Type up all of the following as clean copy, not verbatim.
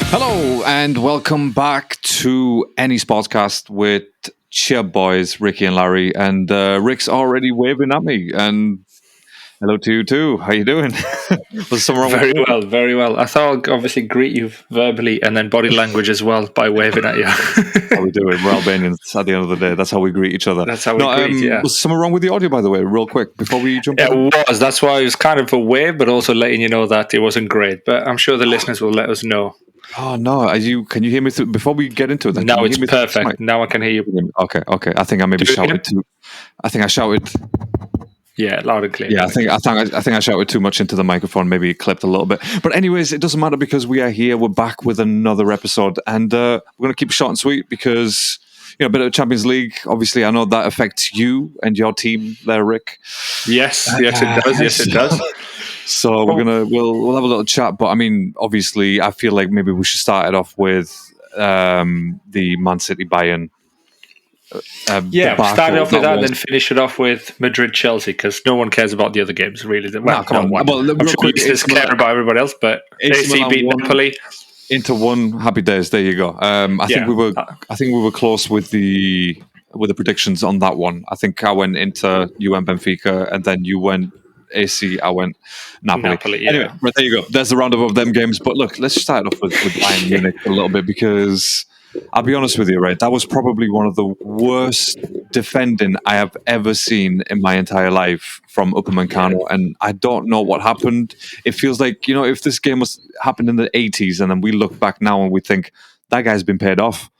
Hello and welcome back to NESportscast with Cheer Boys, Ricky and Larry. And Rick's already waving at me. And hello to you too. How you doing? Was something wrong Very with you? well, very well. I thought I'd obviously greet you verbally and then body language as well by waving at you. How we doing? We're Albanians at the end of the day. That's how we greet each other. That's how we greet, yeah. Was something wrong with the audio, by the way, real quick, before we jump in? It was. That's why I was kind of a wave, but also letting you know that it wasn't great. But I'm sure the listeners will let us know. Oh, no. Can you hear me through, before we get into it? Now it's perfect. Now I can hear you. Okay. I think I maybe shouted too. I think I shouted... Yeah, loud and clear. Yeah, I think I shouted too much into the microphone. Maybe it clipped a little bit. But anyways, it doesn't matter because we are here. We're back with another episode, and we're going to keep it short and sweet because a bit of Champions League. Obviously, I know that affects you and your team there, Rick. Yes, it does. So we'll have a little chat. But I mean, obviously, I feel like maybe we should start it off with the Man City Bayern. Start off with that and then finish it off with Madrid-Chelsea because no one cares about the other games, really. Well, come on. Well, I'm sure listeners care about everybody else, but AC beat Napoli. Into one, happy days. There you go. I think we were close with the predictions on that one. I think I went into you went Benfica, and then you went AC. I went Napoli. Yeah. Anyway, but there you go. There's the roundup of them games. But look, let's start off with Bayern Munich a little bit because I'll be honest with you, right? That was probably one of the worst defending I have ever seen in my entire life from Upamecano, and I don't know what happened. It feels like, if this game was happened in the 80s and then we look back now and we think, that guy's been paid off.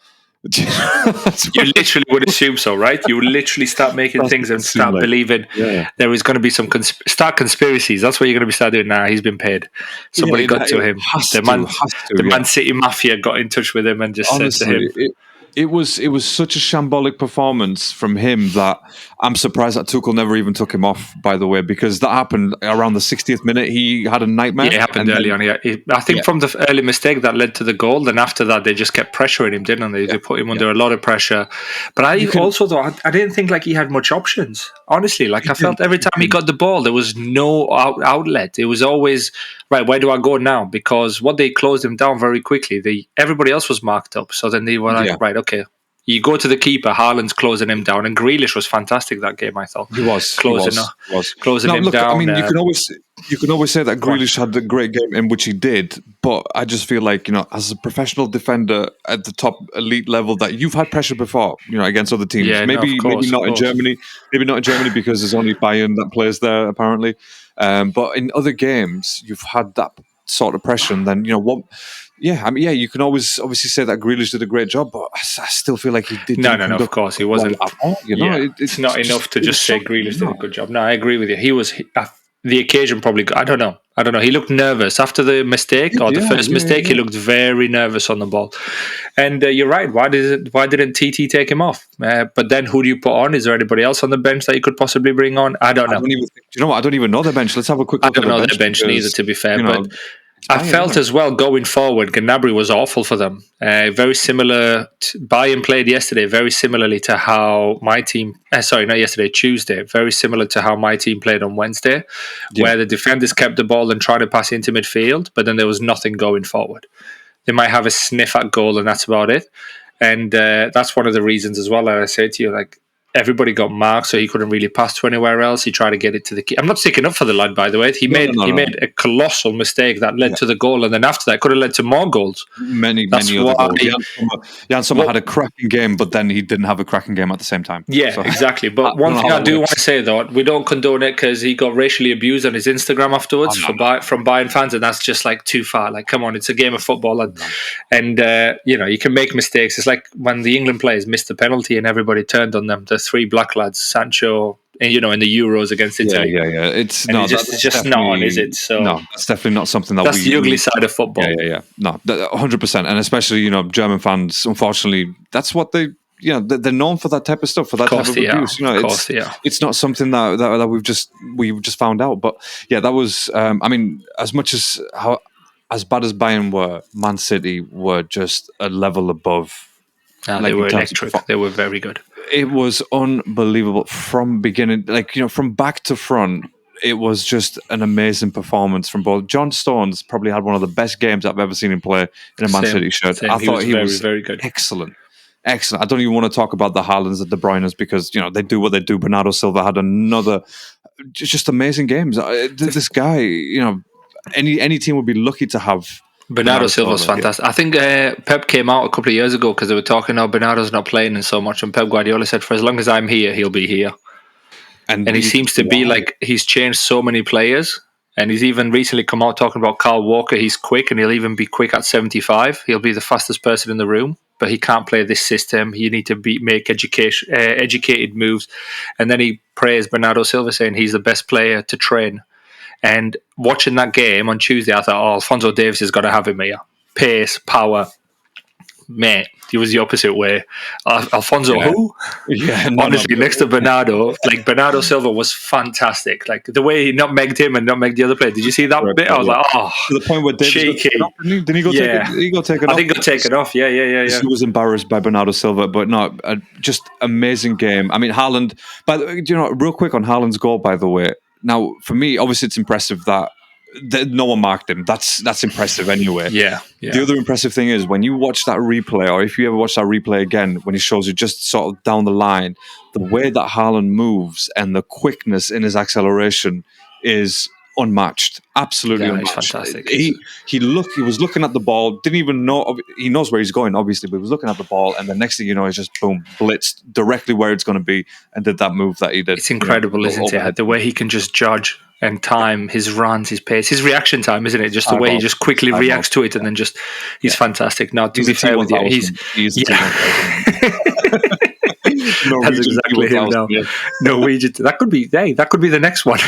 You literally would assume so, right? You would literally start making things and start believing there is going to be some conspiracies. That's what you're going to be starting doing now. He's been paid. Somebody got to him. The Man City Mafia got in touch with him and just said to him. It was such a shambolic performance from him that I'm surprised that Tuchel never even took him off, by the way, because that happened around the 60th minute. He had a nightmare. Yeah, it happened early on. Yeah. I think from the early mistake that led to the goal, then after that they just kept pressuring him, didn't they? They put him under a lot of pressure. But I also thought, I didn't think like he had much options. Honestly, I felt every time he got the ball, there was no outlet. It was always, right, where do I go now? Because what they closed him down very quickly. Everybody else was marked up. So then they were like, right, okay. You go to the keeper, Haaland's closing him down, and Grealish was fantastic that game, I thought. He was closing him down. I mean, you can always say that Grealish had a great game, in which he did, but I just feel like, as a professional defender at the top elite level, that you've had pressure before, against other teams. Maybe not in Germany. Maybe not in Germany because there's only Bayern that plays there, apparently. But in other games, you've had that sort of pressure, and then, what... Yeah, you can always obviously say that Grealish did a great job, but I still feel like he did. No, of course, he wasn't. It's not enough to just say Grealish did a good job. No, I agree with you. He was the occasion probably. I don't know. He looked nervous after the mistake or the first mistake. He looked very nervous on the ball, and you're right. Why didn't TT take him off? But then who do you put on? Is there anybody else on the bench that you could possibly bring on? I don't know. I don't even know the bench. Let's have a quick look. I don't know the bench neither, to be fair, but. I felt as well going forward, Gnabry was awful for them. Very similar. Bayern played yesterday, very similarly to how my team. Not yesterday, Tuesday. Very similar to how my team played on Wednesday, where the defenders kept the ball and tried to pass into midfield, but then there was nothing going forward. They might have a sniff at goal, and that's about it. And that's one of the reasons as well. Like I say to you, everybody got marked, so he couldn't really pass to anywhere else. He tried to get it to the key. I'm not sticking up for the lad, by the way. He made a colossal mistake that led to the goal, and then after that, could have led to more goals. Many other goals. Jan Sommer had a cracking game, but then he didn't have a cracking game at the same time. Yeah, exactly. But one thing I do want to say, though, we don't condone it because he got racially abused on his Instagram afterwards from Bayern fans, and that's just too far. Come on, it's a game of football, and you can make mistakes. It's like when the England players missed the penalty and everybody turned on them. The three black lads, Sancho, in the Euros against Italy. Yeah. It's just not on, is it? So no, that's definitely not something that's the ugly side of football. Yeah. No, 100%, and especially German fans. Unfortunately, that's what they. They're known for that type of stuff, for that type of abuse. It's not something that we've just found out. But yeah, that was. As much as as bad as Bayern were, Man City were just a level above. They were electric. They were very good. It was unbelievable from beginning, from back to front. it was just an amazing performance from both. John Stones probably had one of the best games I've ever seen him play in a Man City shirt. I thought he was very good. Excellent. I don't even want to talk about the Haalands and De Bruynes because, they do what they do. Bernardo Silva had another just amazing games. This guy, any team would be lucky to have Bernardo Silva's fantastic. Yeah. I think Pep came out a couple of years ago because they were talking, Bernardo's not playing in so much, and Pep Guardiola said, for as long as I'm here, he'll be here. And he seems to be like, he's changed so many players, and he's even recently come out talking about Kyle Walker. He's quick, and he'll even be quick at 75. He'll be the fastest person in the room, but he can't play this system. You need to make educated moves. And then he praised Bernardo Silva, saying he's the best player to train. And watching that game on Tuesday, I thought, Alphonso Davies has got to have him here. Pace, power. Mate, he was the opposite way. Alfonso, who? Yeah, honestly, next to Bernardo, Bernardo Silva was fantastic. Like the way he nutmegged him and nutmegged the other player. Did you see that bit? I was like, to the point where Davies didn't he go take it? He got taken off. I think he got taken off. Yeah. He was embarrassed by Bernardo Silva, but no, just amazing game. I mean, Haaland. But real quick on Haaland's goal, by the way. Now, for me, obviously, it's impressive that no one marked him. That's impressive anyway. Yeah. The other impressive thing is when you watch that replay, or if you ever watch that replay again, when he shows you just sort of down the line, the way that Haaland moves and the quickness in his acceleration is unmatched. Absolutely unmatched. Fantastic. He was looking at the ball, didn't even know. He knows where he's going, obviously, but he was looking at the ball, and the next thing you know, he's just boom, blitzed directly where it's going to be, and did that move that he did. It's incredible, isn't it? The way he can just judge and time his runs, his pace, his reaction time, isn't it? Just the way he just quickly reacts to it, and then just he's fantastic. Now, to be fair with you, he's that's exactly him now. Yeah. Norwegian. That could be the next one.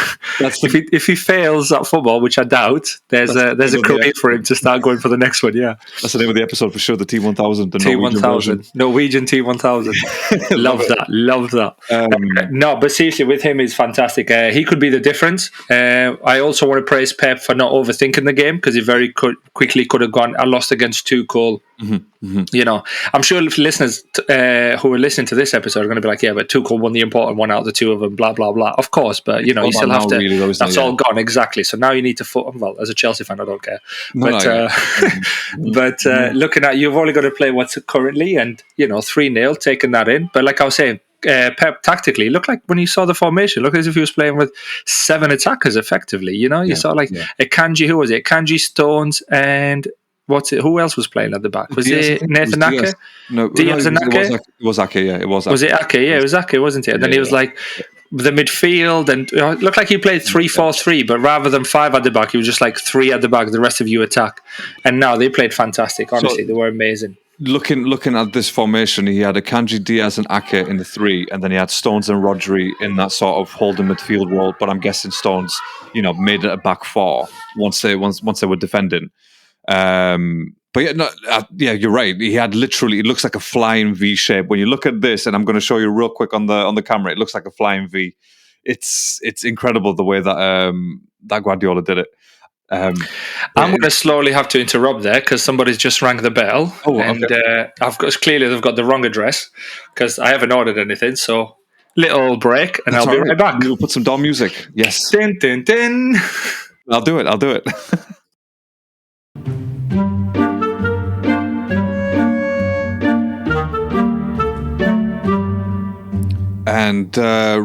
If he fails at football, which I doubt, there's a career for him to start going for the next one. Yeah, that's the name of the episode for sure. The T1000, the Norwegian T1000. Love that. No, but seriously, with him, is fantastic. He could be the difference. I also want to praise Pep for not overthinking the game because he very quickly could have gone. I lost against Tuchel. I'm sure if listeners who are listening to this episode are going to be like, yeah, but Tuchel won the important one out of the two of them, blah blah blah. Of course, but you still have to. Really, that's all gone exactly. So now you need to. Well, as a Chelsea fan, I don't care. But looking at you've only got to play what's currently, and 3-0, taking that in. But like I was saying, Pep tactically looked like when you saw the formation, looked as if he was playing with 7 attackers effectively. You saw Akanji, who was it? Akanji, Stones, and. Who else was playing at the back? Was it Nathan Ake? No, Diaz and Ake? It was Ake, yeah. It was Ake. Was it Ake? Yeah, it was Ake, wasn't it? And then he was like the midfield, and it looked like he played 3-4-3, but rather than 5 at the back, he was just like 3 at the back, the rest of you attack. And now they played fantastic, honestly. They were amazing. Looking at this formation, he had Akanji, Diaz and Ake in the 3, and then he had Stones and Rodri in that sort of holding midfield role, but I'm guessing Stones, made it a back 4 once they were defending. But you're right. He had literally, it looks like a flying V shape. When you look at this, and I'm going to show you real quick on the camera, it looks like a flying V. It's incredible the way that Guardiola did it. I'm going to slowly have to interrupt there because somebody's just rang the bell. And clearly they've got the wrong address because I haven't ordered anything. So little break, and I'll be right back. We'll put some Dom music. Yes. Din, din, din. I'll do it. And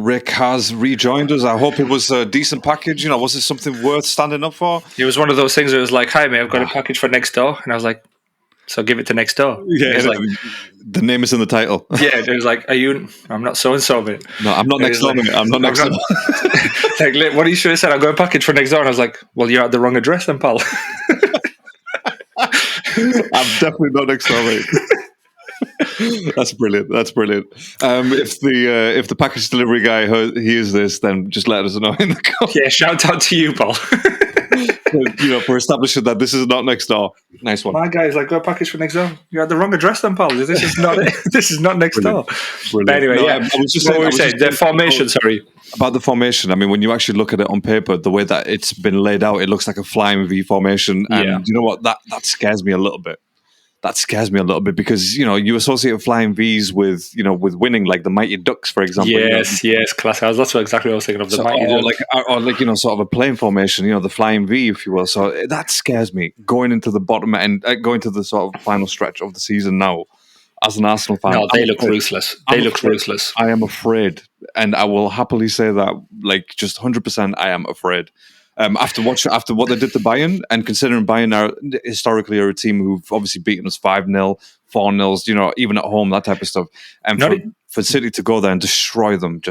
Rick has rejoined us. I hope it was a decent package. Was it something worth standing up for? It was one of those things where it was like, hi, mate, I've got a package for next door. And I was like, so give it to next door. Yeah, the name is in the title. Yeah, it was like, I'm not so-and-so, mate. No, I'm not next door, mate. I'm not next door. Like, what you should have said, I've got a package for next door. And I was like, well, you're at the wrong address then, pal. I'm definitely not next door, mate. That's brilliant. If the package delivery guy hears this, then just let us know in the comments. Yeah, shout out to you, Paul. For establishing that this is not next door. Nice one. My guy's like, got a package for next door. You had the wrong address then, Paul. This is not it. This is not next door. But anyway, the formation, sorry. About the formation, I mean, when you actually look at it on paper, the way that it's been laid out, it looks like a flying V formation. And you know what? That scares me a little bit. that scares me a little bit because, you associate flying Vs with, with winning, like the Mighty Ducks, for example. Yes, classic. That's exactly what I was thinking of, the Mighty Ducks. Or sort of a plane formation, the flying V, if you will. So that scares me going into the bottom end, going to the sort of final stretch of the season now. As an Arsenal fan, no, they look ruthless. Ruthless. I am afraid, and I will happily say that, just 100%. I am afraid. After what they did to Bayern, and considering Bayern are historically a team who've obviously beaten us 5-0, 4-0, even at home, that type of stuff, and for City to go there and destroy them,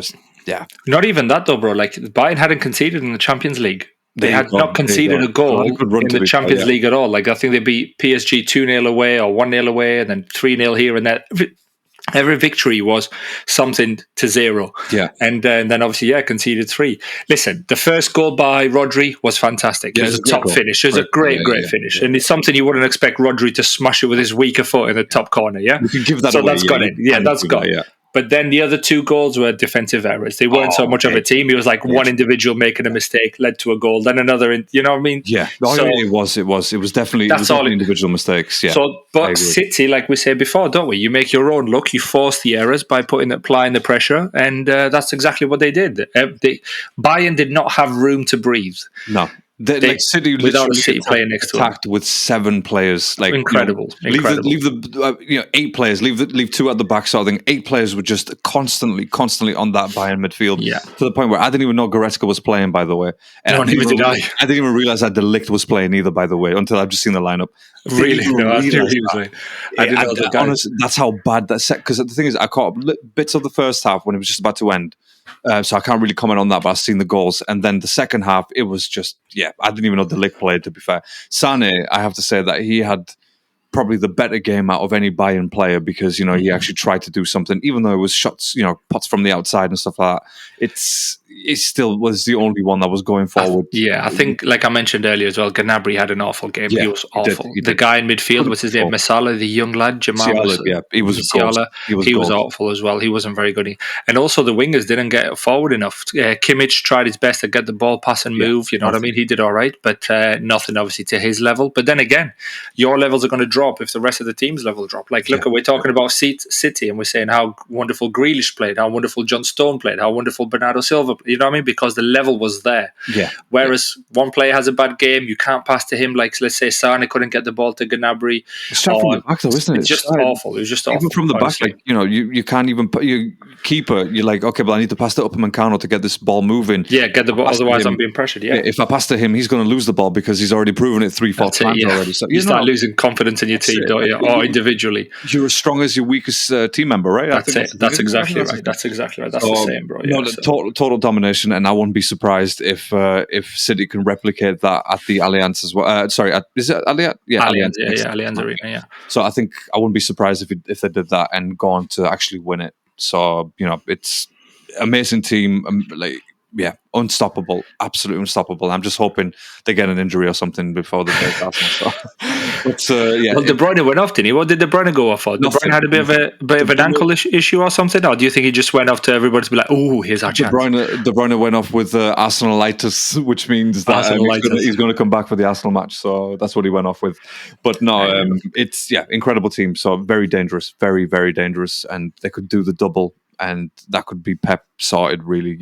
Not even that though, bro. Like Bayern hadn't conceded in the Champions League. They had not conceded a goal in the Champions League at all. Like I think they beat PSG 2-0 away or 1-0 away, and then 3-0 here and there. Every victory was something to 0. Yeah. And then obviously, conceded 3. Listen, the first goal by Rodri was fantastic. It was a top finish. It was a great finish. Yeah. And it's something you wouldn't expect Rodri to smash it with his weaker foot in the top corner, yeah? You can give that so away. That's got it. Yeah, that's got it. But then the other 2 goals were defensive errors. They weren't so much of a team. It was like one individual making a mistake led to a goal, then another. You know what I mean? Yeah. It was definitely individual mistakes. Yeah. So, but City, like we said before, don't we? You make your own luck. You force the errors by applying the pressure, and that's exactly what they did. Bayern did not have room to breathe. No. City without City playing next to attacked with 7 players, incredible. Leave the 8 players, leave 2 at the back. So I think 8 players were just constantly on that Bayern midfield. Yeah. To the point where I didn't even know Goretzka was playing, by the way. And neither did I. I didn't even realize that De Ligt was playing either, by the way, until I've just seen the lineup. Really? No, I didn't know that. Honestly, that's how bad that set. Because the thing is, I caught bits of the first half when it was just about to end. So I can't really comment on that, but I've seen the goals. And then the second half, it was just, I didn't even know De Ligt played, to be fair. Sane, I have to say that he had probably the better game out of any Bayern player because, he actually tried to do something, even though it was shots, pots from the outside and stuff like that. It still was the only one that was going forward. I think, like I mentioned earlier as well, Gnabry had an awful game. He was awful. He did. The guy in midfield, what's his name? Masala, the young lad, Jamal. He was awful as well. He wasn't very good. And also the wingers didn't get forward enough. Kimmich tried his best to get the ball, pass and move. You know what I mean? He did all right, but nothing obviously to his level. But then again, your levels are going to drop if the rest of the team's level drop. Look, we're talking about City and we're saying how wonderful Grealish played, how wonderful John Stone played, how wonderful Bernardo Silva played. You know what I mean? Because the level was there. Yeah. One player has a bad game, you can't pass to him. Like, let's say Sane couldn't get the ball to Gnabry. It's from the back, though, isn't it? It's just awful. It was just awful. Even from the back, you can't even put your keeper. You're like, okay, well, I need to pass to Upamecano to get this ball moving. Yeah, get the ball. Otherwise, I'm being pressured. Yeah. If I pass to him, he's going to lose the ball because he's already proven it 3-4 times already. So you start losing confidence in your team, don't you? Or individually. You're as strong as your weakest team member, right? That's exactly right. That's exactly right. That's the same, bro. Yeah, total domination, and I wouldn't be surprised if City can replicate that at the Allianz as well. Is it Allianz? Yeah, Allianz. Allianz Arena. Yeah. So I think I wouldn't be surprised if they did that and go on to actually win it. So it's amazing team. Unstoppable, absolutely unstoppable. I'm just hoping they get an injury or something before they play Arsenal. Well, De Bruyne went off, didn't he? What did De Bruyne go off for? De Bruyne had a bit of an ankle issue or something, or do you think he just went off to everybody to be like, "Oh, here's our chance"? De Bruyne went off with Arsenalitis, which means that he's going to come back for the Arsenal match. So that's what he went off with. But no, it's incredible team. So very dangerous, very very dangerous, and they could do the double, and that could be Pep sorted. Really,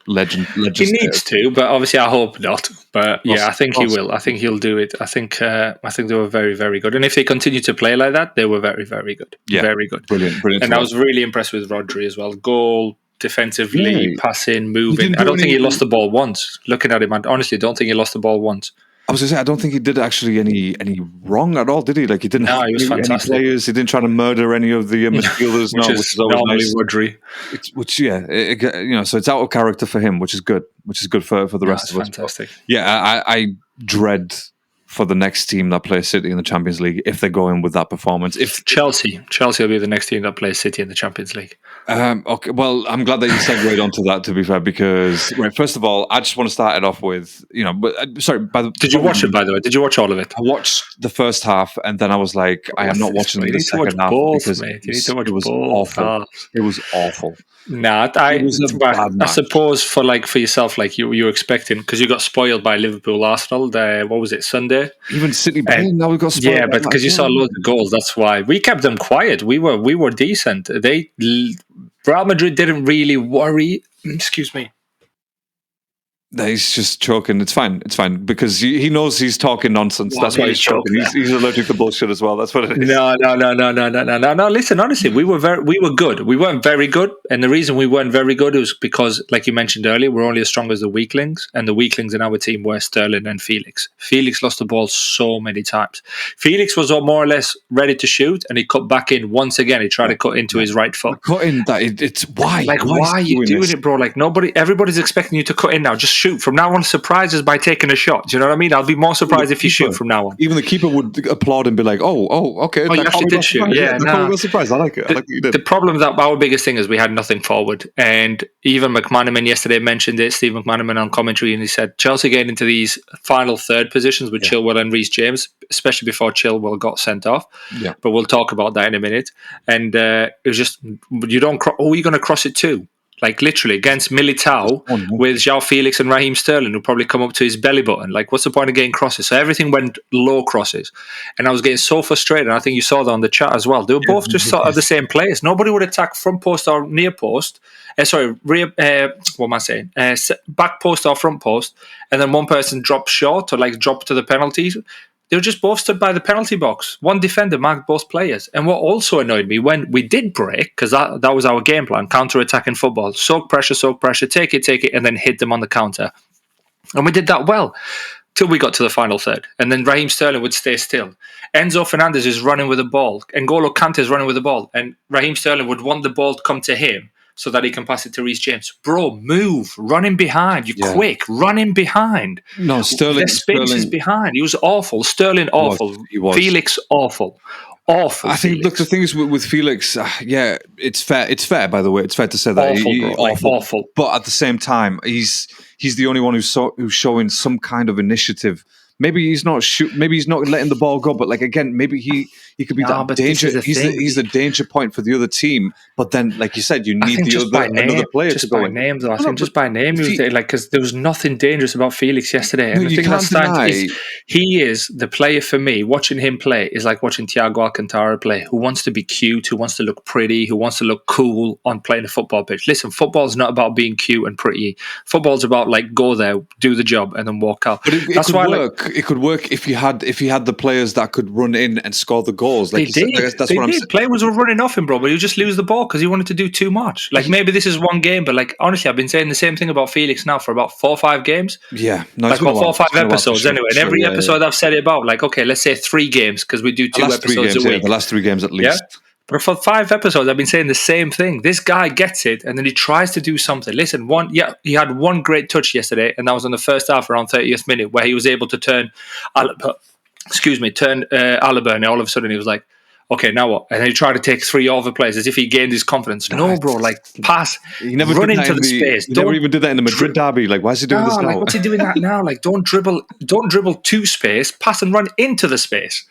legend. He needs to, but obviously I hope not. But I think he will. I think he'll do it. I think they were very, very good. And if they continue to play like that, they were very, very good. Yeah, very good. Brilliant. And I was really impressed with Rodri as well. Goal, defensively, passing, moving. I don't think he lost the ball once. Looking at him, I honestly don't think he lost the ball once. I was going to say, I don't think he did actually any wring at all, did he? Like, he didn't have he was fantastic. Any players. He didn't try to murder any of the midfielders. which is normally nice. Rodri. So it's out of character for him, which is good. Which is good for the rest of us. Fantastic. I dread for the next team that plays City in the Champions League if they go in with that performance. If Chelsea will be the next team that plays City in the Champions League. Okay, well, I'm glad that you segued onto that, to be fair, because first of all, I just want to start it off with, did you watch it, by the way? Did you watch all of it? I watched the first half, and then I was like, I am not watching the second half because it was awful. It was awful. Nah, I suppose for yourself, like you were expecting, because you got spoiled by Liverpool Arsenal. What was it, Sunday? yesterday. Even City Bayern now we got spoiled. Yeah, but because you saw loads of goals, that's why we kept them quiet. We were decent. Real Madrid didn't really worry. Excuse me. He's just choking. It's fine. It's fine because he knows he's talking nonsense. That's why he's choking. He's allergic to bullshit as well. That's what it is. No. Listen, honestly, we were good. We weren't very good, and the reason we weren't very good was because, like you mentioned earlier, we're only as strong as the weaklings, and the weaklings in our team were Sterling and Felix. Felix lost the ball so many times. Felix was more or less ready to shoot, and he cut back in once again. He tried to cut into his right foot. Cutting that it's why? Like why are you doing it, bro? Like everybody's expecting you to cut in now. Just shoot from now on. Surprise us by taking a shot. Do you know what I mean? I'll be more surprised if you shoot from now on. Even the keeper would applaud and be like, "Oh, okay." Oh, you actually did shoot. Yeah, no. Surprised. I like it. I like what you did. The problem that our biggest thing is we had nothing forward, and even McManaman yesterday mentioned it. Steve McManaman on commentary, and he said Chelsea getting into these final third positions with Chilwell and Reece James, especially before Chilwell got sent off. Yeah, but we'll talk about that in a minute. And it was just you don't. Who are you going to cross it to? Like literally against Militao with João Felix and Raheem Sterling, who probably come up to his belly button. Like, what's the point of getting crosses? So everything went low crosses, and I was getting so frustrated. And I think you saw that on the chat as well. They were both just sort of the same place. Nobody would attack front post or near post. Rear. What am I saying? Back post or front post, and then one person dropped short or like dropped to the penalties. They were just both stood by the penalty box. One defender marked both players. And what also annoyed me when we did break, because that was our game plan, counter-attacking football, soak pressure, take it, and then hit them on the counter. And we did that well till we got to the final third. And then Raheem Sterling would stay still. Enzo Fernandez is running with the ball. N'Golo Cant is running with the ball. And Raheem Sterling would want the ball to come to him so that he can pass it to Reece James. Bro, move. Run him behind. You're quick. Run him behind. No, Sterling. Is behind. He was awful. Sterling, awful. He was. Felix, awful. Awful. I think, look, the thing is with Felix, it's fair. It's fair, by the way. It's fair to say that. Awful. But at the same time, he's the only one who's showing some kind of initiative. Maybe he's not maybe he's not letting the ball go, but like again, maybe he could be that danger. He's the danger point for the other team. But then, like you said, you need another player just to go by in. Name, though. I think just by name, he was there, like because there was nothing dangerous about Felix yesterday. And no, the thing that's he is the player for me. Watching him play is like watching Thiago Alcantara play. Who wants to be cute? Who wants to look pretty? Who wants to look cool on playing a football pitch? Listen, football's not about being cute and pretty. Football's about like go there, do the job, and then walk out. But that's why it could work if you had the players that could run in and score the goals. Like they did. That's what I'm saying. Players were running off him, bro, but he would just lose the ball because he wanted to do too much. Like maybe this is one game, but like honestly, I've been saying the same thing about Felix now for about 4 or 5 games. Yeah, like 4 or 5 episodes anyway. And every episode I've said it about like okay, let's say 3 games because we do 2 episodes a week. The last 3 games at least. Yeah? But for 5 episodes, I've been saying the same thing. This guy gets it, and then he tries to do something. Listen, he had one great touch yesterday, and that was in the first half around 30th minute, where he was able to turn Alaba, and all of a sudden he was like, okay, now what? And then he tried to take 3 over plays as if he gained his confidence. No, bro, like pass, run into the space. He never even did that in the Madrid derby. Like, why is he doing this now? Like, what's he doing that now? Like, don't dribble to space, pass and run into the space.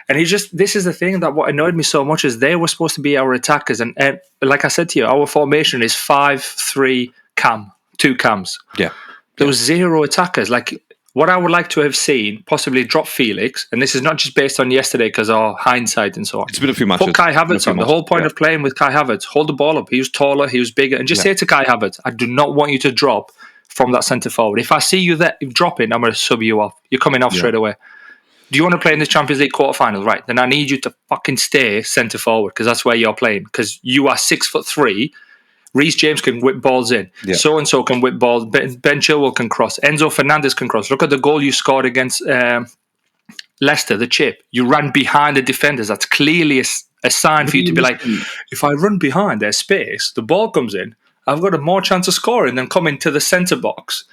And this is the thing that what annoyed me so much is they were supposed to be our attackers. And like I said to you, our formation is 5-3 cam, 2 cams. Yeah. There was 0 attackers. Like, what I would like to have seen, possibly drop Felix, and this is not just based on yesterday because of hindsight and so on. It's been a few matches. Put Kai Havertz on. The whole point of playing with Kai Havertz, hold the ball up. He was taller, he was bigger. And just say to Kai Havertz, I do not want you to drop from that centre forward. If I see you there dropping, I'm going to sub you off. You're coming off straight away. Do you want to play in this Champions League quarterfinals? Right, then I need you to fucking stay centre forward because that's where you're playing. Because you are 6'3". Reece James can whip balls in. Yeah. So-and-so can whip balls. Ben Chilwell can cross. Enzo Fernandez can cross. Look at the goal you scored against Leicester, the chip. You ran behind the defenders. That's clearly a sign for you to be like, if I run behind their space, the ball comes in, I've got a more chance of scoring than coming to the centre box,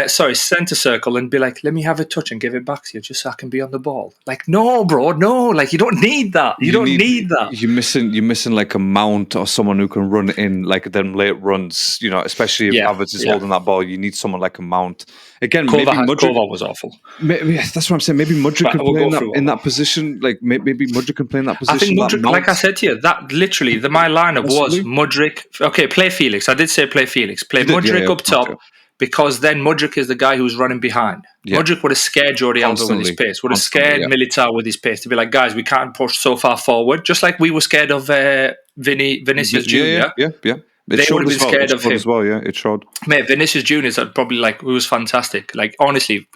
centre circle and be like, let me have a touch and give it back to you just so I can be on the ball. Like, no, bro, no. Like, you don't need that. You don't need that. You're missing like a Mount or someone who can run in like them late runs, you know, especially if Havertz is holding that ball. You need someone like a Mount. Again, maybe Kovac was awful. That's what I'm saying. Maybe Mudryk could play in that position. Like maybe Mudryk can play in that position. I think Mudryk, like I said to you, that literally my lineup was Mudryk. Okay, play Felix. I did say play Felix. Play Mudryk up top. because then Mudryk is the guy who's running behind. Mudryk would have scared Jordi Alba with his pace, would have scared Militao with his pace, to be like, guys, we can't push so far forward, just like we were scared of Vinicius Jr. Yeah. They would have been scared of him as well. Yeah, it showed. Mate, Vinicius Jr. is probably like, who was fantastic. Like, honestly,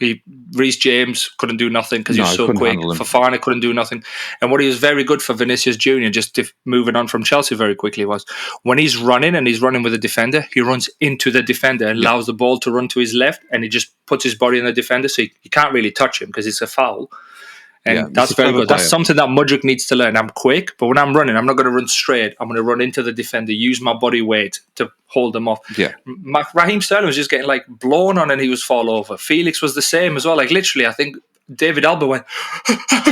Reece James couldn't do nothing because he was so quick. Fofana couldn't do nothing. And what he was very good for Vinicius Jr., just moving on from Chelsea very quickly, was when he's running and he's running with a defender, he runs into the defender and allows the ball to run to his left, and he just puts his body in the defender, so you can't really touch him because it's a foul. And that's very good. That's something that Mudryk needs to learn. I'm quick, but when I'm running, I'm not going to run straight. I'm going to run into the defender, use my body weight to hold them off. Yeah. Raheem Sterling was just getting like blown on and he was fall over. Felix was the same as well. Like literally, I think David Alba went,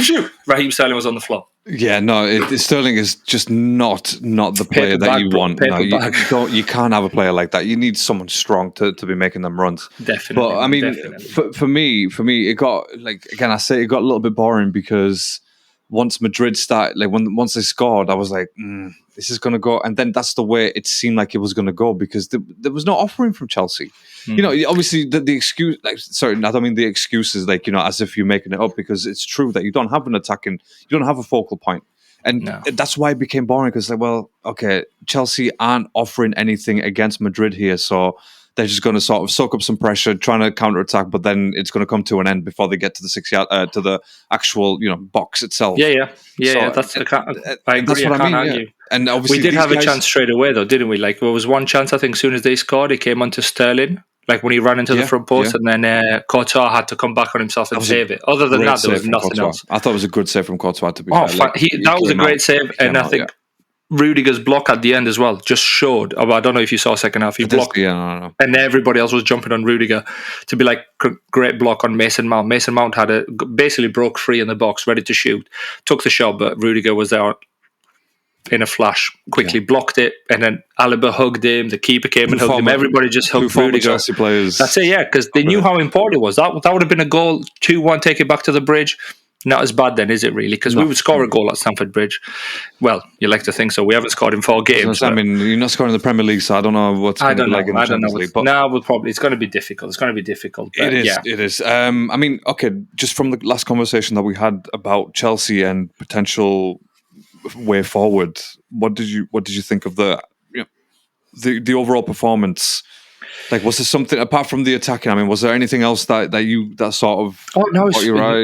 shoot. Raheem Sterling was on the floor. Yeah, no, Sterling is just not the player that you want. No, you can't have a player like that. You need someone strong to be making them runs. Definitely. But I mean, for me, it got like, again, I say it got a little bit boring because once Madrid started, like once they scored, I was like, this is going to go. And then that's the way it seemed like it was going to go because there was no offering from Chelsea. You know, obviously the excuse, like, sorry, I don't mean the excuses, like, you know, as if you're making it up, because it's true that you don't have an attacking, you don't have a focal point. And that's why it became boring because, like, well, okay, Chelsea aren't offering anything against Madrid here. So they're just going to sort of soak up some pressure, trying to counterattack, but then it's going to come to an end before they get to the 6 yard, to the actual, you know, box itself. Yeah. That's I agree. That's what I mean. Argue. Yeah. And obviously we did have a chance straight away, though, didn't we? Like, there was one chance, I think, as soon as they scored, he came onto Sterling. Like when he ran into the front post, and then Courtois had to come back on himself and save it. Other than that, there was nothing else. I thought it was a good save from Courtois, to be fair. That was a great save, and I think Rudiger's block at the end as well just showed. I don't know if you saw second half. He blocked, and everybody else was jumping on Rudiger to be like, great block on Mason Mount. Mason Mount had basically broke free in the box, ready to shoot, took the shot, but Rudiger was there in a flash, quickly blocked it, and then Alaba hugged him, the keeper came and hugged him, everybody just hugged Rudiger. Chelsea players. That's it, because they knew how important it was. That would have been a goal, 2-1, take it back to the bridge. Not as bad then, is it really? Because we would score a goal at Stamford Bridge. Well, you like to think so. We haven't scored in 4 games. I mean, you're not scoring in the Premier League, so I don't know what's going to be like in the Champions League. It's going to be difficult. It is. I mean, okay, just from the last conversation that we had about Chelsea and potential way forward, what did you think of the overall performance? Like, was there something apart from the attacking? I mean, was there anything else that sort of? Oh no,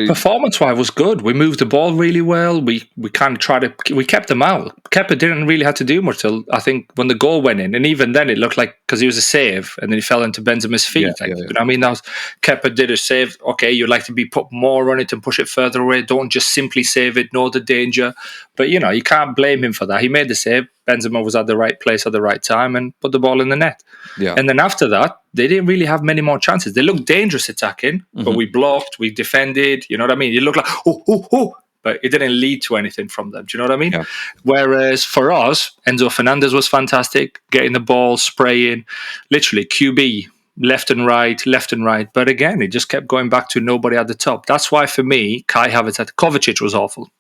performance-wise was good. We moved the ball really well. We kind of we kept them out. Kepa didn't really have to do much till I think when the goal went in, and even then it looked like because he was a save, and then he fell into Benzema's feet. I mean, that was Kepa did a save. Okay, you'd like to be put more on it and push it further away. Don't just simply save it. Know the danger, but you can't blame him for that. He made the save. Benzema was at the right place at the right time and put the ball in the net. Yeah. And then after that, they didn't really have many more chances. They looked dangerous attacking, but we blocked, we defended. You know what I mean? You look like, but it didn't lead to anything from them. Do you know what I mean? Yeah. Whereas for us, Enzo Fernandez was fantastic, getting the ball, spraying, literally QB, left and right. But again, it just kept going back to nobody at the top. That's why for me, Kai Havertz, Kovacic was awful.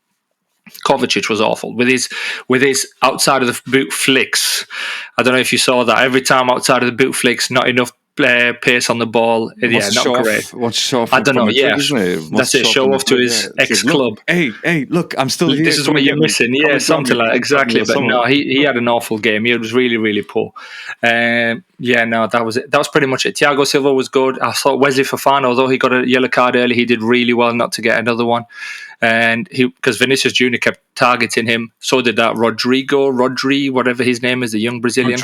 with his outside of the boot flicks. I don't know if you saw that. Every time outside of the boot flicks, not enough pace on the ball. Not great. I don't know. Yeah, that's it. Show off to his ex-club. Hey, look, I'm still here. This is what you're missing. Yeah, something like that. Exactly. But no, he had an awful game. He was really, really poor. That was it. That was pretty much it. Thiago Silva was good. I thought Wesley Fofana, although he got a yellow card early, he did really well not to get another one. And because Vinicius Jr. kept targeting him, so did that Rodri, whatever his name is, the young Brazilian.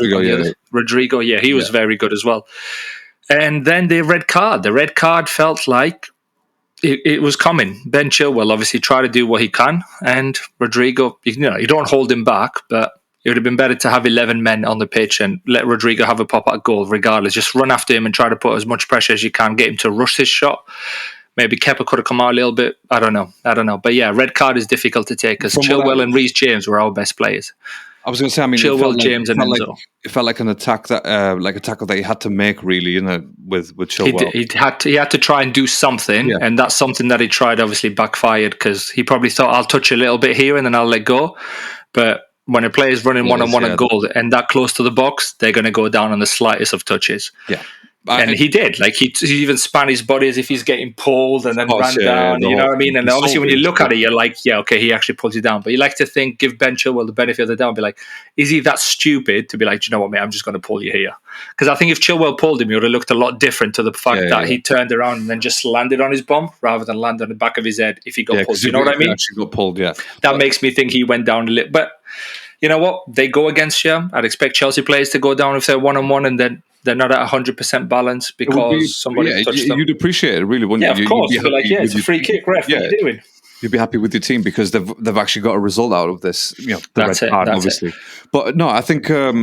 Rodrigo, he was very good as well. And then the red card felt like it was coming. Ben Chilwell obviously tried to do what he can, and Rodrigo, you don't hold him back, but it would have been better to have 11 men on the pitch and let Rodrigo have a pop at goal regardless. Just run after him and try to put as much pressure as you can, get him to rush his shot. Maybe Kepa could have come out a little bit. I don't know. But yeah, red card is difficult to take because Chilwell and Reece James were our best players. I was going to say, Chilwell, James, and Enzo. It felt like an attack like a tackle that he had to make, really, with Chilwell. He had to try and do something, and that's something that he tried. Obviously, backfired because he probably thought, I'll touch a little bit here and then I'll let go. But when a player's running one-on-one at goal and that close to the box, they're going to go down on the slightest of touches. Yeah. And he did. Like he even span his body as if he's getting pulled and then ran down. You know what I mean? And obviously when you look at it, you're like, yeah, okay, he actually pulled you down. But you like to think, give Ben Chilwell the benefit of the doubt and be like, is he that stupid to be like, do you know what, mate, I'm just going to pull you here? Because I think if Chilwell pulled him, he would have looked a lot different to the fact that he turned around and then just landed on his bum rather than land on the back of his head if he got pulled. You know what I mean? Actually got pulled, That makes me think he went down a little. But you know what? They go against you. I'd expect Chelsea players to go down if they're 1-on-1 and then they're not at 100% balance because somebody touched them. You'd appreciate it, really, wouldn't you? Yeah, of course. You'd be like, it's a free kick, ref. What are you doing? You'd be happy with your team because they've actually got a result out of this. The red card, obviously. But no, I think I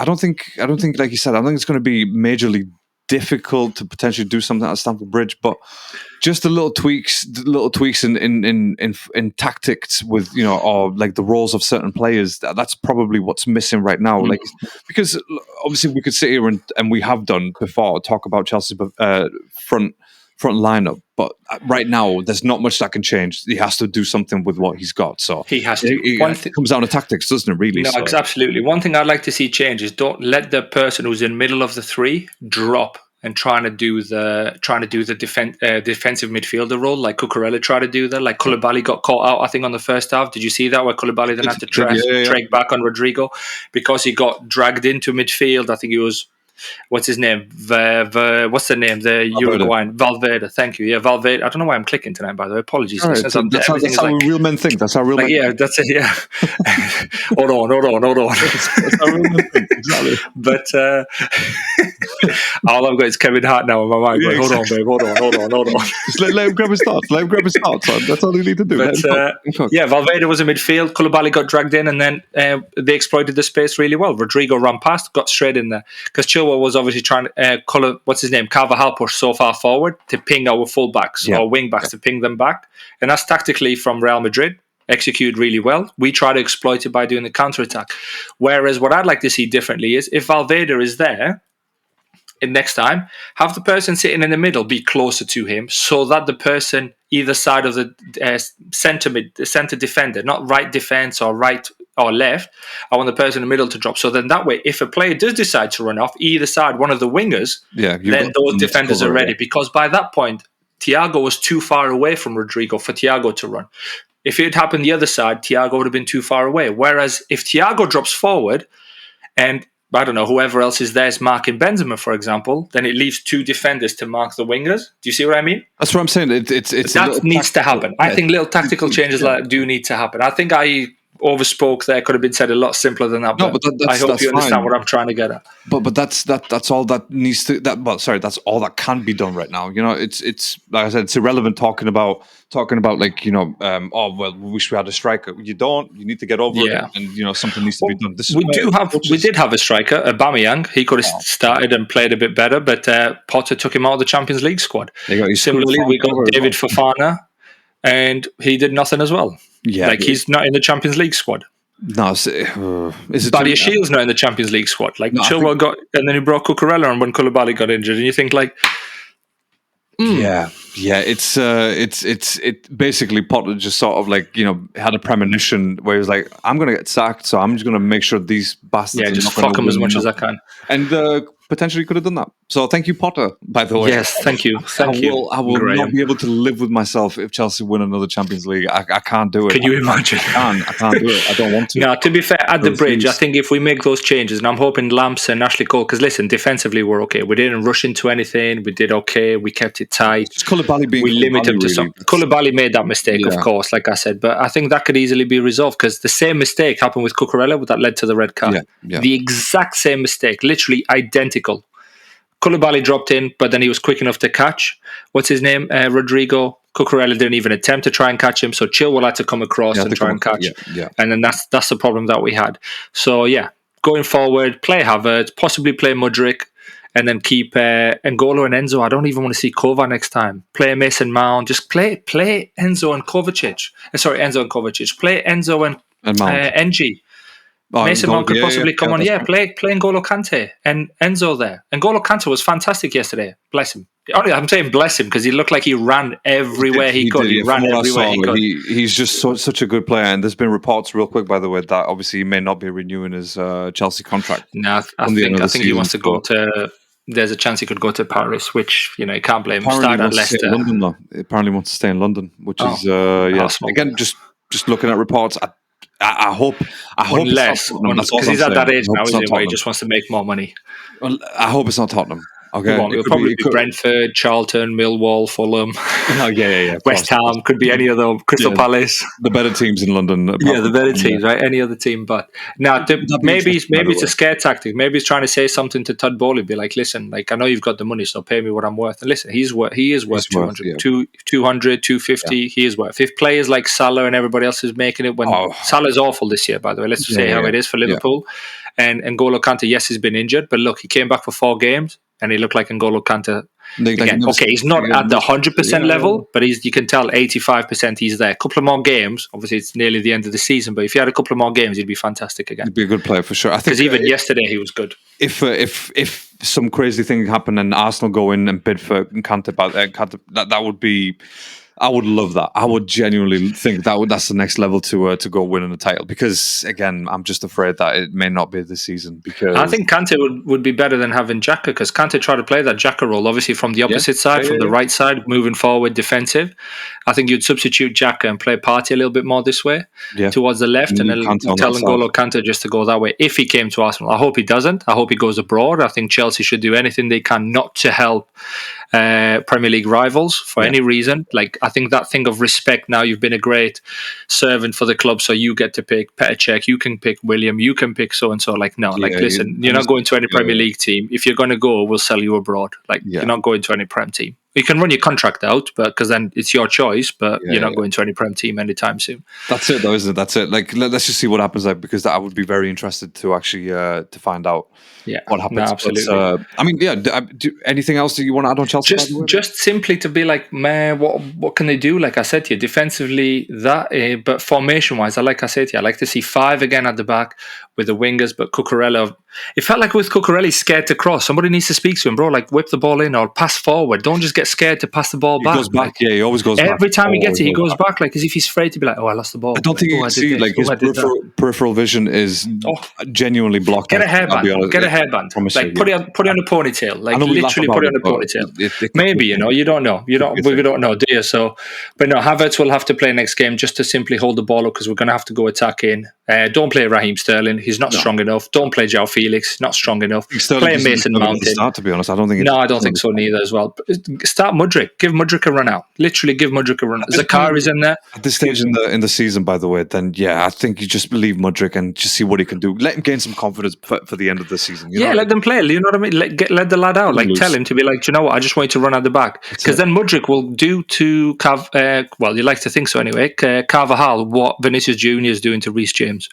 don't think, like you said, I don't think it's going to be majorly difficult to potentially do something at Stamford Bridge, but just the little tweaks in tactics with or like the roles of certain players. That's probably what's missing right now. Like because obviously we could sit here and we have done before talk about Chelsea's front lineup, but right now there's not much that can change. He has to do something with what he's got. So he has to. It comes down to tactics, doesn't it? Really? No, absolutely. One thing I'd like to see change is don't let the person who's in the middle of the three drop and trying to do the defensive midfielder role like Cucurella tried to do that. Like Koulibaly got caught out, I think, on the first half. Did you see that? Where Koulibaly then had to track back on Rodrigo because he got dragged into midfield. I think he was. What's his name? What's the name? The Uruguayan Valverde. Thank you. Yeah, Valverde. I don't know why I'm clicking tonight. By the way, apologies. Right, that's how real men think. That's how real men. Yeah, that's it. Yeah. hold on. That's how real men think. Exactly. But all I've got is Kevin Hart now in my mind. Hold on, babe. Hold on. Just let him grab his thoughts. Son. That's all you need to do. But, Valverde was in midfield. Koulibaly got dragged in, and then they exploited the space really well. Rodrigo ran past, got straight in there because Chilwell was obviously trying to Carvajal pushed so far forward to ping our fullbacks or wing backs to ping them back, and that's tactically from Real Madrid executed really well. We try to exploit it by doing the counter attack. Whereas what I'd like to see differently is if Valverde is there, and next time have the person sitting in the middle be closer to him so that the person either side of the center defender, not right defense or right or left, I want the person in the middle to drop. So then that way, if a player does decide to run off either side, one of the wingers, then those defenders are ready. Because by that point, Thiago was too far away from Rodrigo for Thiago to run. If it had happened the other side, Thiago would have been too far away. Whereas if Thiago drops forward and I don't know, whoever else is there is marking Benzema, for example, then it leaves two defenders to mark the wingers. Do you see what I mean? That's what I'm saying. That needs to happen. I think little tactical changes like that do need to happen. I think I overspoke there. Could have been said a lot simpler than that. But I hope you understand what I'm trying to get at. But that's all that needs to. That's all that can be done right now. It's like I said, it's irrelevant talking about like we wish we had a striker. You don't. You need to get over it, and something needs to be done. We did have a striker, Aubameyang. He could have started and played a bit better, but Potter took him out of the Champions League squad. Similarly, we got David Fofana, and he did nothing as well. Yeah, he's not in the Champions League squad. No, is it? Badiashiel's not in the Champions League squad. Like Chilwell got, and then he brought Cucurella on when Koulibaly got injured, and you think like. Yeah. It's basically Potter just sort of like had a premonition where he was like, I'm going to get sacked, so I'm just going to make sure these bastards just fuck them as much as I can, and potentially could have done that. So thank you, Potter. By the way, yes, thank you. I will not be able to live with myself if Chelsea win another Champions League. I can't do it. Can you imagine? I can't do it. I don't want to. No, to be fair, at the bridge, I think if we make those changes, and I'm hoping Lamps and Ashley Cole, because listen, defensively we're okay. We didn't rush into anything. We did okay. We kept it tight. Just Koulibaly being. We limit him to some. Koulibaly made that mistake, of course, like I said, but I think that could easily be resolved because the same mistake happened with Cucurella that led to the red card. Yeah. The exact same mistake, literally identical. Koulibaly dropped in, but then he was quick enough to catch. What's his name? Rodrigo. Cucurella didn't even attempt to try and catch him, so Chilwell had to come across and try and catch. Yeah. And then that's the problem that we had. So going forward, play Havertz, possibly play Mudryk, and then keep N'Golo and Enzo. I don't even want to see Kova next time. Play Mason Mount. Just play Enzo and Kovacic. Enzo and Kovacic. Play Enzo and NG. Mason Mount could possibly come on. Yeah, play N'Golo Kante and Enzo there. N'Golo Kante was fantastic yesterday. Bless him. I'm saying bless him because he looked like he ran everywhere he could. He ran everywhere he could. He's just such a good player. And there's been reports, real quick, by the way, that obviously he may not be renewing his Chelsea contract. No, I think he wants to go to. There's a chance he could go to Paris, which you can't blame him. Start at Leicester. London, though. Apparently wants to stay in London, which is again just looking at reports. I hope unless because he's at that age now, isn't he, where he just wants to make more money. Well, I hope it's not Tottenham. Okay, it'll probably be Brentford, Charlton, Millwall, Fulham. West Ham could be any other. Crystal Palace, the better teams in London. The better teams, right? Any other team, but now maybe it's a scare tactic. Maybe he's trying to say something to Todd Bowley, be like, listen, like I know you've got the money, so pay me what I'm worth. And listen, he is worth 200, 250. He is worth. If players like Salah and everybody else is making it, when Salah's awful this year, by the way, let's say how it is for Liverpool. And N'Golo Kante, yes, he's been injured, but look, he came back for 4 games. And he looked like N'Golo Kante again. Okay, he's not at the 100% level, but you can tell 85% he's there. A couple of more games, obviously it's nearly the end of the season, but if he had a couple of more games, he'd be fantastic again. He'd be a good player for sure. I think because even yesterday he was good. If some crazy thing happened and Arsenal go in and bid for Kante, that would be. I would love that. I would genuinely think that's the next level to go winning a title. Because again, I'm just afraid that it may not be this season. Because I think Kante would be better than having Xhaka, because Kante tried to play that Xhaka role, obviously from the opposite side, from the right side, moving forward, defensive. I think you'd substitute Xhaka and play Partey a little bit more this way, towards the left, and then tell N'Golo Kante just to go that way. If he came to Arsenal, I hope he doesn't. I hope he goes abroad. I think Chelsea should do anything they can not to help Premier League rivals for any reason. Like, I think that thing of respect, now you've been a great servant for the club, so you get to pick Petr Cech, you can pick William, you can pick so-and-so. Like, no, listen, you're not going to any Premier League team. If you're going to go, we'll sell you abroad. Like, you're not going to any Prem team. You can run your contract out, but because then it's your choice, but you're not going to any Prem team anytime soon. That's it, though, isn't it? That's it. Like, let's just see what happens, like, because I would be very interested to actually to find out what happens. No, absolutely. But, anything else that you want to add on Chelsea? Just simply to be like, man, what can they do? Like I said to you, defensively, but formation-wise, like I said to you, I like to see 5 again at the back with the wingers, but Cucurella, it felt like with Cucurella, he's scared to cross. Somebody needs to speak to him, bro. Like, whip the ball in or pass forward. Don't just get scared to pass the ball back. He goes back. He always goes back. Every time he gets it, he goes back, like as if he's afraid to be like, I lost the ball. I don't think you can see, like, his peripheral vision is genuinely blocked. Get a hairband. Get a hairband. Like, put it on a ponytail. Like, literally put it on a ponytail. Maybe, you don't know. We don't know, do you? So, but no, Havertz will have to play next game just to simply hold the ball up, because we're going to have to go attack in. Don't play Raheem Sterling. He's not strong enough. Don't play João Felix. Not strong enough. Play Mason Mount. To be honest, I don't think. No, I don't think so neither as well. Start Mudryk. Give Mudryk a run out. Literally, give Mudryk a run out. Zakari's in there at this stage in the season. By the way, then I think you just leave Mudryk and just see what he can do. Let him gain some confidence for the end of the season. Let them play. You know what I mean? Let the lad out. Like, tell him to be like, do you know what? I just want you to run at the back, because then Mudryk will do to you like to think so anyway. Carvajal, what Vinicius Junior is doing to Reece James.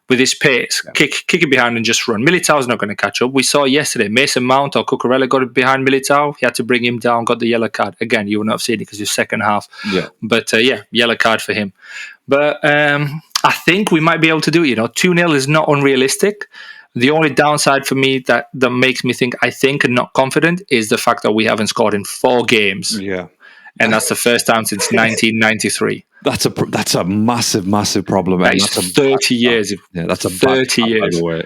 With his pace, kick it behind and just run. Militao's not going to catch up. We saw yesterday, Mason Mount or Cucurella got it behind Militao. He had to bring him down, got the yellow card. Again, you would not have seen it because it's second half. But yellow card for him. But I think we might be able to do it. 2-0 is not unrealistic. The only downside for me that makes me think and not confident is the fact that we haven't scored in 4 games. And that's the first time since 1993. That's a massive problem. That's 30 years. That's a 30 years. By the way.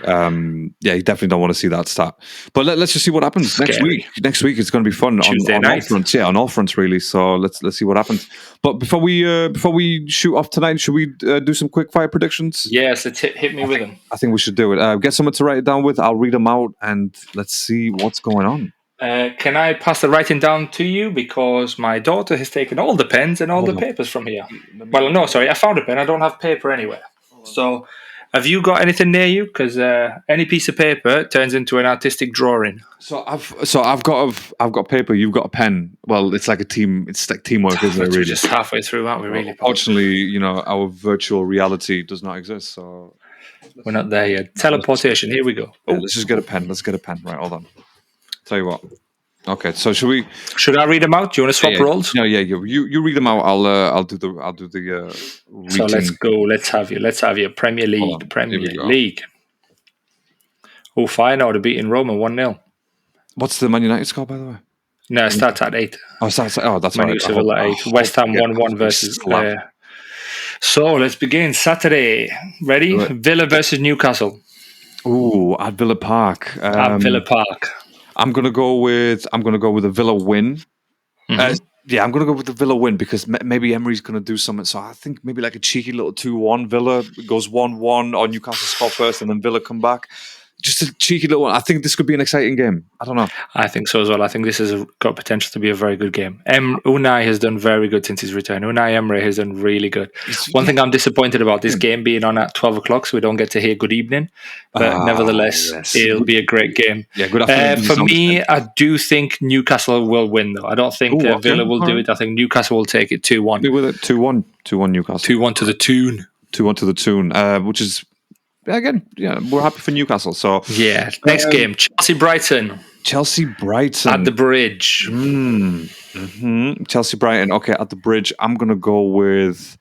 You definitely don't want to see that start. But let's just see what happens next week. Next week it's going to be fun on all fronts. Yeah, on all fronts really. So let's see what happens. But before we shoot off tonight, should we do some quick fire predictions? Yes, hit me with them. I think we should do it. Get someone to write it down with. I'll read them out and let's see what's going on. Can I pass the writing down to you, because my daughter has taken all the pens and all the papers from here? Well, no, sorry, I found a pen. I don't have paper anywhere. So, have you got anything near you? Because any piece of paper turns into an artistic drawing. So I've got paper. You've got a pen. Well, it's like a team. It's like teamwork, isn't it? Really, we're just halfway through, aren't we? Really. Unfortunately, our virtual reality does not exist. So we're not there yet. Teleportation. Here we go. Let's just get a pen. Let's get a pen. Right, hold on. Tell you what. Okay, so Should I read them out? Do you want to swap roles? Yeah. You read them out. I'll do the reading. So let's go. Let's have you. Premier League. Oh, Feyenoord are beating Roma 1-0. What's the Man United score, by the way? No, it starts at 8. Oh, that's Man right. Sevilla 8. West Ham 1-1 versus. So let's begin. Saturday. Ready? Villa versus Newcastle. Ooh, at Villa Park. At Villa Park. I'm gonna go with a Villa win. Mm-hmm. I'm gonna go with the Villa win because maybe Emery's gonna do something. So I think maybe like a cheeky little 2-1. Villa goes 1-1, or Newcastle score first, and then Villa come back. Just a cheeky little one. I think this could be an exciting game. I don't know. I think so as well. I think this has got potential to be a very good game. Unai has done very good since his return. Unai Emery has done really good. One thing I'm disappointed about this game being on at 12 o'clock, so we don't get to hear good evening. But nevertheless, it'll be a great game. Yeah, good afternoon. For me, I do think Newcastle will win, though. I don't think Villa will do it. I think Newcastle will take it 2-1. Maybe with it 2-1. 2-1 Newcastle. 2-1 to the tune. 2-1 to the tune, which is... Again, we're happy for Newcastle. So next game, Chelsea-Brighton. At the Bridge. Mm-hmm. Chelsea-Brighton. Okay, at the Bridge. I'm gonna go with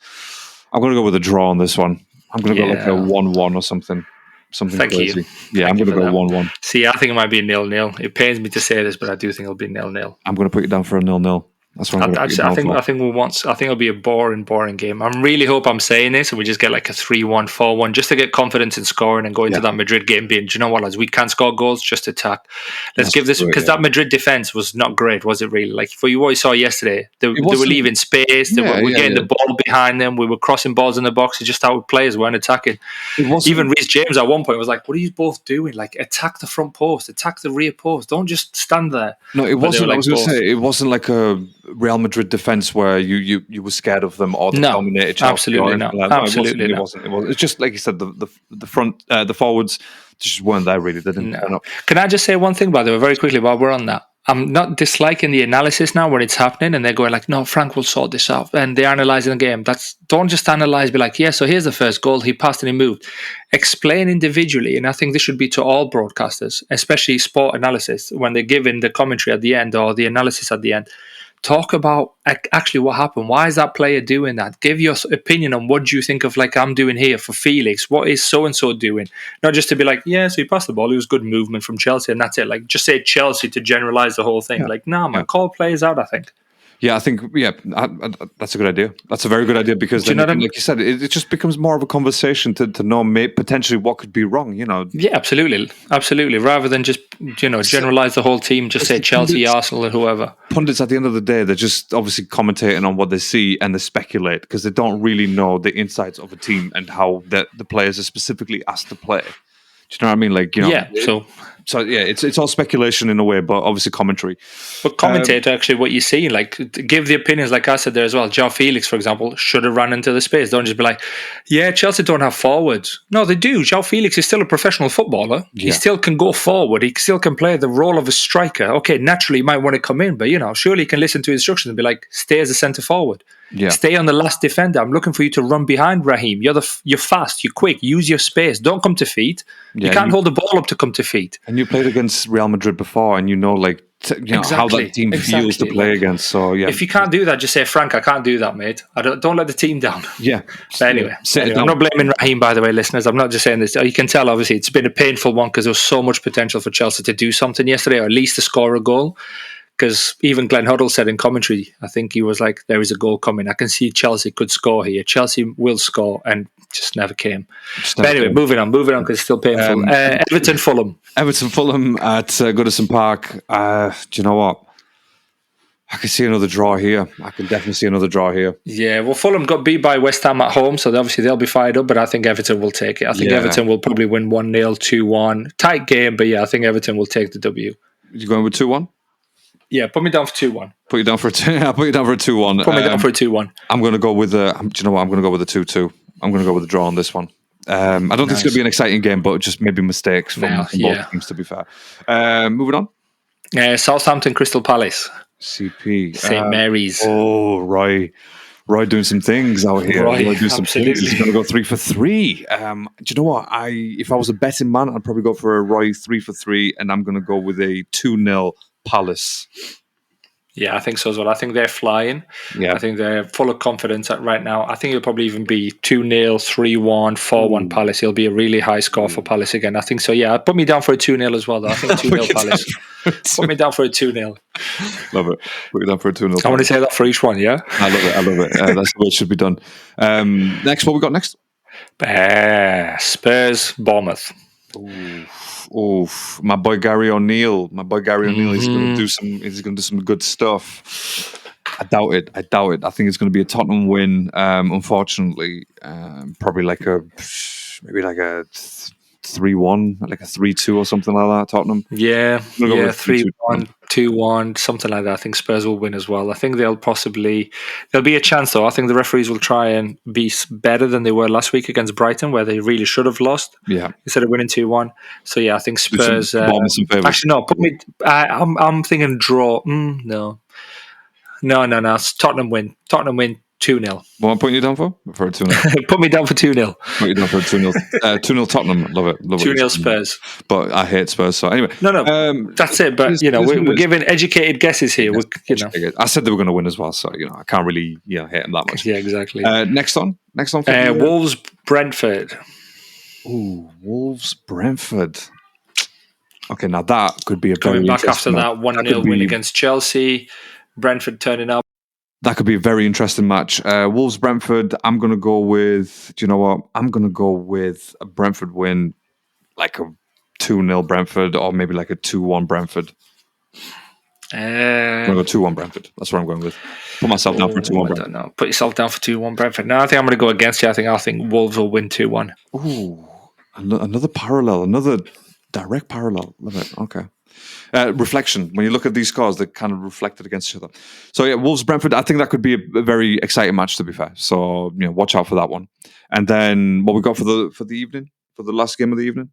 a draw on this one. I'm gonna go like a 1-1 or something. Something Thank crazy. You. Yeah, I'm gonna go 1-1. See, I think it might be 0-0. It pains me to say this, but I do think it'll be 0-0. I'm gonna put you down for a 0-0. That's what I think it'll be a boring game. I really hope I'm saying this and we just get like a 3-1, 4-1 just to get confidence in scoring and go into that Madrid game being, do you know what, lads, we can't score goals, just attack. Let's give this, because that Madrid defense was not great, was it really? Like for what you saw yesterday, they were leaving space, they were getting the ball behind them, we were crossing balls in the box, it's just how players weren't attacking. Even Reece James at one point was like, what are you both doing? Like, attack the front post, attack the rear post, don't just stand there. No, it wasn't. I was going to say, it wasn't like a Real Madrid defense where you were scared of them or they dominated Chelsea. Absolutely not. Absolutely not. It wasn't. It's just like you said, the front, the forwards just weren't there really. They didn't turn up. Can I just say one thing, by the way, very quickly while we're on that? I'm not disliking the analysis now when it's happening and they're going like, no, Frank will sort this out. And they're analysing the game. Don't just analyse, be like, so here's the first goal. He passed and he moved. Explain individually. And I think this should be to all broadcasters, especially sport analysis, when they're giving the commentary at the end or the analysis at the end. Talk about actually what happened. Why is that player doing that? Give your opinion on what you think of, like I'm doing here for Felix. What is so-and-so doing? Not just to be like, so he passed the ball. It was good movement from Chelsea and that's it. Like just say Chelsea to generalize the whole thing. Yeah. Like, call players out, I think. Yeah, I think, that's a good idea. That's a very good idea because, then, like you said, it just becomes more of a conversation to know potentially what could be wrong, Yeah, absolutely. Absolutely. Rather than just, generalize the whole team, just say Chelsea, Arsenal, and whoever. Pundits, at the end of the day, they're just obviously commentating on what they see and they speculate because they don't really know the insights of a team and how the players are specifically asked to play. Do you know what I mean? Like, it's all speculation in a way, but obviously commentary. But commentate actually what you see, like give the opinions. Like I said there as well, João Felix, for example, should have run into the space. Don't just be like, Chelsea don't have forwards. No, they do. João Felix is still a professional footballer. Yeah. He still can go forward. He still can play the role of a striker. Okay, naturally he might want to come in, but surely he can listen to instructions and be like, stay as a centre forward. Yeah. Stay on the last defender. I'm looking for you to run behind Raheem. You're fast. You're quick. Use your space. Don't come to feet. You can't hold the ball up to come to feet. And you played against Real Madrid before, and how that team feels to play against. So if you can't do that, just say, Frank, I can't do that, mate. Don't let the team down. Yeah. But anyway, I'm not blaming Raheem, by the way, listeners. I'm not just saying this. You can tell, obviously, it's been a painful one because there was so much potential for Chelsea to do something yesterday, or at least to score a goal. Because even Glenn Hoddle said in commentary, I think he was like, there is a goal coming. I can see Chelsea could score here. Chelsea will score, and just never came. But anyway, moving on, because it's still painful. Everton-Fulham. Everton-Fulham at Goodison Park. Do you know what? I can see another draw here. I can definitely see another draw here. Yeah, well, Fulham got beat by West Ham at home, so obviously they'll be fired up, but I think Everton will take it. I think Everton will probably win 1-0, 2-1. Tight game, but I think Everton will take the W. You going with 2-1? Yeah, put me down for 2-1. Put you down for a 2-1. Put me down for a 2-1. I'm going to go with do you know what? I'm going to go with a 2-2. I'm going to go with a draw on this one. I don't think it's going to be an exciting game, but just maybe mistakes from both teams, to be fair. Moving on. Southampton, Crystal Palace. CP. St. Mary's. Oh, Roy doing some things out here. Roy doing some things. He's going to go 3 for 3. Do you know what? If I was a betting man, I'd probably go for a Roy 3 for 3, and I'm going to go with a 2-0 Palace. Yeah, I think so as well. I think they're flying. Yeah. I think they're full of confidence right now. I think it'll probably even be 2-0, 3-1, 4-1 Palace. It'll be a really high score for Palace again. I think so, yeah. Put me down for a 2-0 as well, though. I think 2-0 Palace. Put me down for a 2-0. Love it. Put me down for a 2-0. I want to say that for each one, yeah? I love it. That's the way it should be done. Next, what we got next? Spurs, Bournemouth. Oof, my boy Gary O'Neill. He's going to do some. He's going to do some good stuff. I doubt it. I think it's going to be a Tottenham win. Unfortunately, probably like a 3-1, like a 3-2 or something like that. Tottenham. Yeah, 3-1, 2-1, something like that. I think Spurs will win as well. I think there'll be a chance though. I think the referees will try and be better than they were last week against Brighton, where they really should have lost. Yeah, instead of winning 2-1. So yeah, I think Spurs. Actually, no. Put me. I'm thinking draw. No. Tottenham win. 2-0. What am I putting you down for? For a 2-0. Put me down for 2-0. Put you down for a 2-0. 2-0 Tottenham. Love it. 2-0 Spurs. But I hate Spurs. So anyway. No. That's it. But, we're giving educated guesses here. I said they were going to win as well. So, I can't really hate them that much. Yeah, exactly. Next on. Wolves, Brentford. Ooh, Wolves, Brentford. Okay, now that could be a coming back after that 1-0 win against Chelsea. Brentford turning up. That could be a very interesting match. Wolves, Brentford. I'm going to go with. Do you know what? I'm going to go with a Brentford win, like a 2-0 Brentford, or maybe like a 2-1 Brentford. I'm going to go 2-1 Brentford. That's what I'm going with. Put myself down for 2-1 Brentford. I don't know. Put yourself down for 2-1 Brentford. No, I think I'm going to go against you. I think Wolves will win 2-1. Ooh, another parallel, another direct parallel. Love it. Okay. Reflection. When you look at these scores, they're kind of reflected against each other. So yeah, Wolves Brentford. I think that could be a very exciting match. To be fair, so watch out for that one. And then what we got for the evening, for the last game of the evening.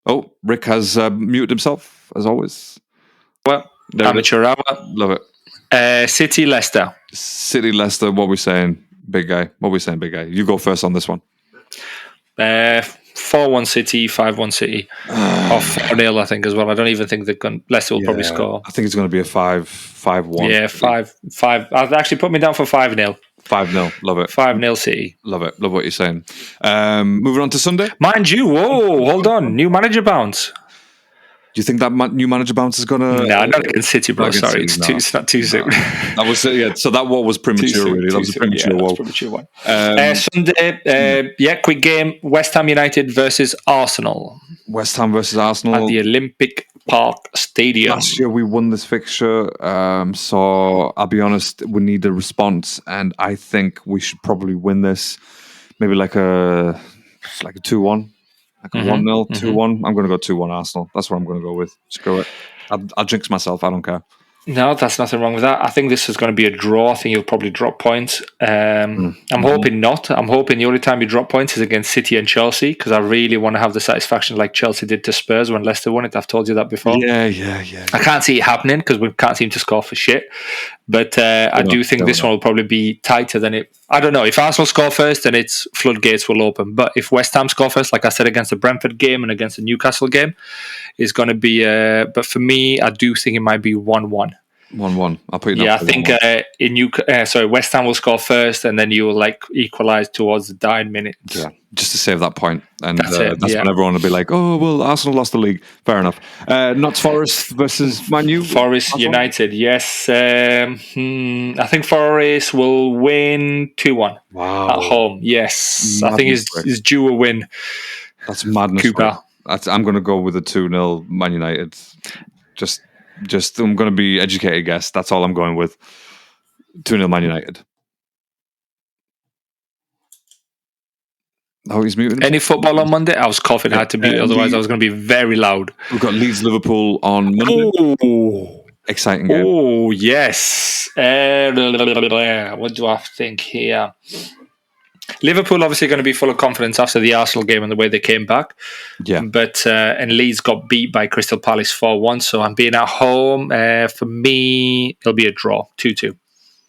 Oh, Rick has muted himself as always. Well, amateur hour. Love it. City Leicester. What are we saying, big guy? You go first on this one. 4-1 City, 5-1 City, or 4-0 I think as well. I don't even think Leicester will probably score. I think it's going to be a 5-1. Yeah, 5. I've actually put me down for 5-0. 5-0, love it. 5-0 City. Love it. Love what you're saying. Moving on to Sunday. Mind you, hold on. New manager bounce. Do you think that new manager bounce is going to... No, not against City, bro. Sorry, it's not too soon. That was so that war was premature, really. That was a premature war. Premature one. Sunday, quick game. West Ham United versus Arsenal. West Ham versus Arsenal. At the Olympic Park Stadium. Last year we won this fixture, so I'll be honest, we need a response, and I think we should probably win this. Maybe like a 2-1. Like a 1-0, 2-1. I'm going to go 2-1 Arsenal. That's what I'm going to go with. Screw it. I'll jinx myself. I don't care. No, that's nothing wrong with that. I think this is going to be a draw. I think you'll probably drop points. I'm hoping not. I'm hoping the only time you drop points is against City and Chelsea, because I really want to have the satisfaction like Chelsea did to Spurs when Leicester won it. I've told you that before. Yeah. I can't see it happening because we can't seem to score for shit. But I do think this one will probably be tighter than it. I don't know. If Arsenal score first, then its floodgates will open. But if West Ham score first, like I said, against the Brentford game and against the Newcastle game, it's going to be... but for me, I do think it might be 1-1. 1-1. I'll put you down. Yeah, I think West Ham will score first, and then you will equalise towards the dying minute. Yeah, just to save that point, and that's when everyone will be like, "Oh, well, Arsenal lost the league." Fair enough. Notts Forest versus Man U. Forest United. Yes, I think Forest will win 2-1 at home. Yes, madness, I think is due a win. That's madness. Cooper. I'm going to go with a 2-0 Man United. Just I'm going to be educated guess. That's all I'm going with. 2-0 Man United. Oh, he's muted. Any football on Monday? I was coughing. I had to mute. Otherwise, I was going to be very loud. We've got Leeds Liverpool on Monday. Oh, exciting game. Oh, yes. What do I think here? Liverpool obviously going to be full of confidence after the Arsenal game and the way they came back. Yeah. But and Leeds got beat by Crystal Palace 4-1. So I'm being at home. For me, it'll be a draw, 2-2.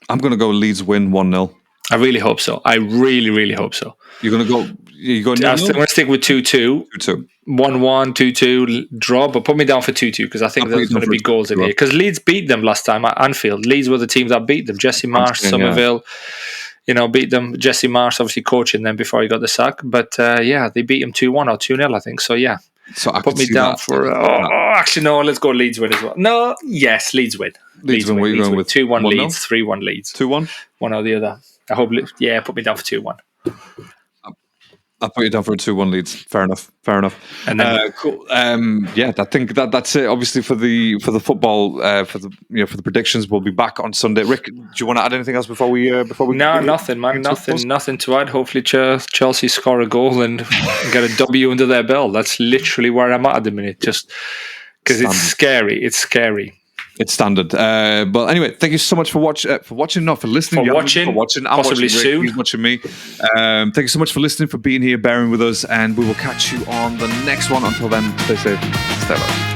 I'm going to go Leeds win 1-0. I really hope so. I really, really hope so. You're going to go... I'm going to stick with 2-2. 2-2. 1-1, 2-2, draw, but put me down for 2-2 because I think there's going to be goals in here. Because Leeds beat them last time at Anfield. Leeds were the team that beat them. Jesse Marsh, Somerville, beat them. Jesse Marsh obviously coaching them before he got the sack. But they beat him 2-1 or 2-0, I think. So yeah, so I put me down for... actually, no, let's go Leeds win as well. No, yes, Leeds win. Leeds win. What are you going with? 2-1 Leeds, 3-1 Leeds. 2-1? One or the other. I hope, put me down for 2-1. I'll put you down for a 2-1 Leeds. Fair enough. And then, cool. I think that's it. Obviously for the football, for the predictions, we'll be back on Sunday. Rick, do you want to add anything else before we? No, nothing, man. Nothing to add. Hopefully, Chelsea score a goal and get a W under their belt. That's literally where I'm at the minute. Just because it's scary. It's scary. It's standard. But anyway, thank you so much for listening. Possibly soon. He's watching me. Thank you so much for listening, for being here, bearing with us, and we will catch you on the next one. Until then, stay safe, stay well.